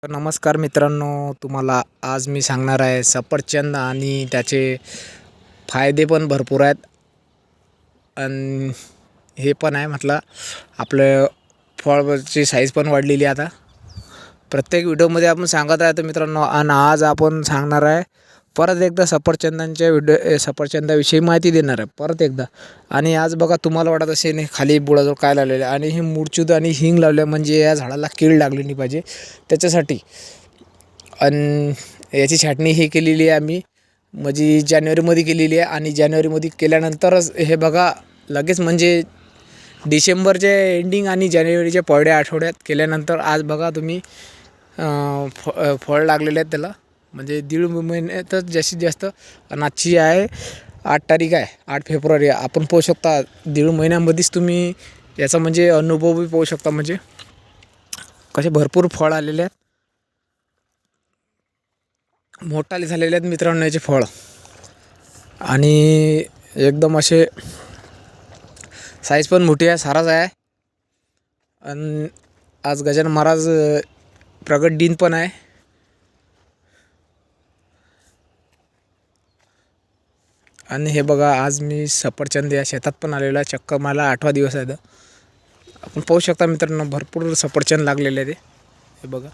नमस्कार मित्रांनो, तुम्हाला आज मी सांगणार आहे सफरचंद आणि त्याचे फायदे पण भरपूर आहेत. आणि हे पण आहे म्हटलं आपलं फळाची साईज पण वाढलेली आहे आता. प्रत्येक व्हिडिओमध्ये आपण सांगत राहतो मित्रांनो. आणि आज आपण सांगणार आहे परत एकदा सफरचंदाविषयी माहिती देणार आहे परत एकदा. आणि आज बघा, तुम्हाला वाटत असेल नाही खाली बुडाजवळ काय लावलेलं आहे, आणि हे मूळचूद आणि हिंग लावले म्हणजे या झाडाला कीड लागली नाही पाहिजे त्याच्यासाठी. आणि याची छाटणी हे केलेली आहे आम्ही, म्हणजे जानेवारीमध्ये केलेली आहे. आणि जानेवारीमध्ये केल्यानंतरच हे बघा लगेच म्हणजे डिसेंबरच्या एंडिंग आणि जानेवारीच्या पहिल्या आठवड्यात केल्यानंतर आज बघा तुम्ही फळ लागलेले आहेत त्याला. म्हणजे 1.5 महिन्यातच जास्तीत जास्त. आणि आजची आहे 8 तारीख आहे, 8 फेब्रुवारी. आपण पाहू शकता 1.5 महिन्यामध्येच तुम्ही याचा म्हणजे अनुभवही पाहू शकता. म्हणजे कसे भरपूर फळ आलेले आहेत, मोठाले झालेले आहेत मित्रांनो याचे फळ. आणि एकदम असे साईज पण मोठी आहे, साराच आहे. आणि आज गजानन महाराज प्रगट दिन पण आहे. आणि हे बघा, आज मी सफरचंद या शेतात पण आलेलो आहे. चक्क मला 8वा दिवस आहे. आपण पाहू शकता मित्रांनो भरपूर सफरचंद लागलेले आहे हे बघा.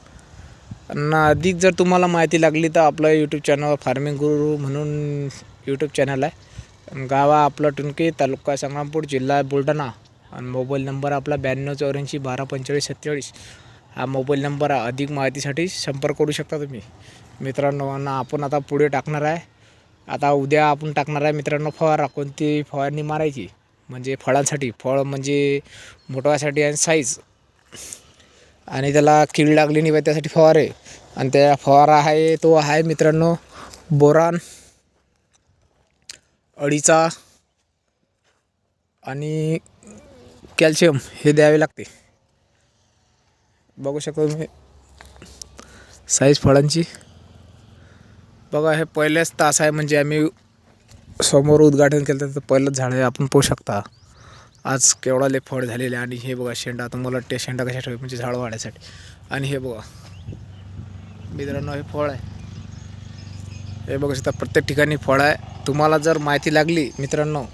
आणि अधिक जर तुम्हाला माहिती लागली तर आपलं यूट्यूब चॅनल फार्मिंग गुरु म्हणून यूट्यूब चॅनल आहे. गाव आपलं टुनके, तालुका संग्रामपूर, जिल्हा बुलढाणा. आणि मोबाईल नंबर आपला 9284 124547. हा मोबाईल नंबर आहे. अधिक माहितीसाठी संपर्क करू शकता तुम्ही मित्रांनो. आणि आपण आता पुढे टाकणार आहे, आता उद्या आपण टाकणार आहे मित्रांनो फवारा. कोणती फवारणी मारायची म्हणजे फळांसाठी, फळ म्हणजे मोठवासाठी आणि साईज, आणि त्याला कीड लागली नाही पाहिजे त्यासाठी फवारे. आणि त्या फवारा आहे तो आहे मित्रांनो बोरान, अडीचा आणि कॅल्शियम हे द्यावे लागते. बघू शकतो तुम्ही साईज फळांची. बघा, हे पहिलेच तास आहे, म्हणजे आम्ही समोर उद्घाटन केलं तर पहिलंच झाड आहे. आपण पाहू शकता आज केवढाले फळ झालेले. आणि हे बघा शेंडा, तुम्हाला वाटते शेंडा कशा ठेवावे म्हणजे झाड वाढायसाठी. आणि हे बघा मित्रांनो हे फळ आहे, हे बघू शकता प्रत्येक ठिकाणी फळ आहे. तुम्हाला जर माहिती लागली मित्रांनो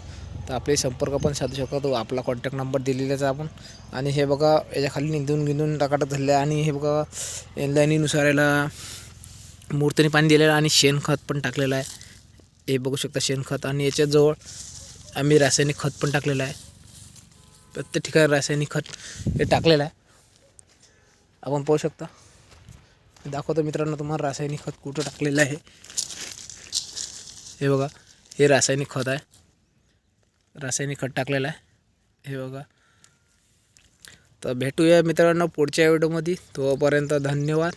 तर आपले संपर्क पण साधू शकता. तो आपला कॉन्टॅक्ट नंबर दिलेलाच आपण. आणि हे बघा याच्या खाली निंदून टाकाटक झाले. आणि हे बघा लाईनीनुसार याला मूर्तीने पाणी दिलेलं आणि शेणखत पण टाकलेलं आहे. हे बघू शकता शेणखत. आणि याच्याजवळ आम्ही रासायनिक खत पण टाकलेलं आहे. प्रत्येक ठिकाणी रासायनिक खत हे टाकलेलं आहे, आपण पाहू शकता. दाखवतो मित्रांनो तुम्हाला रासायनिक खत कुठं टाकलेलं आहे. हे बघा हे रासायनिक खत आहे, रासायनिक खत टाकलेलं आहे हे बघा. तर भेटूया मित्रांनो पुढच्या व्हिडिओमध्ये. तोपर्यंत धन्यवाद.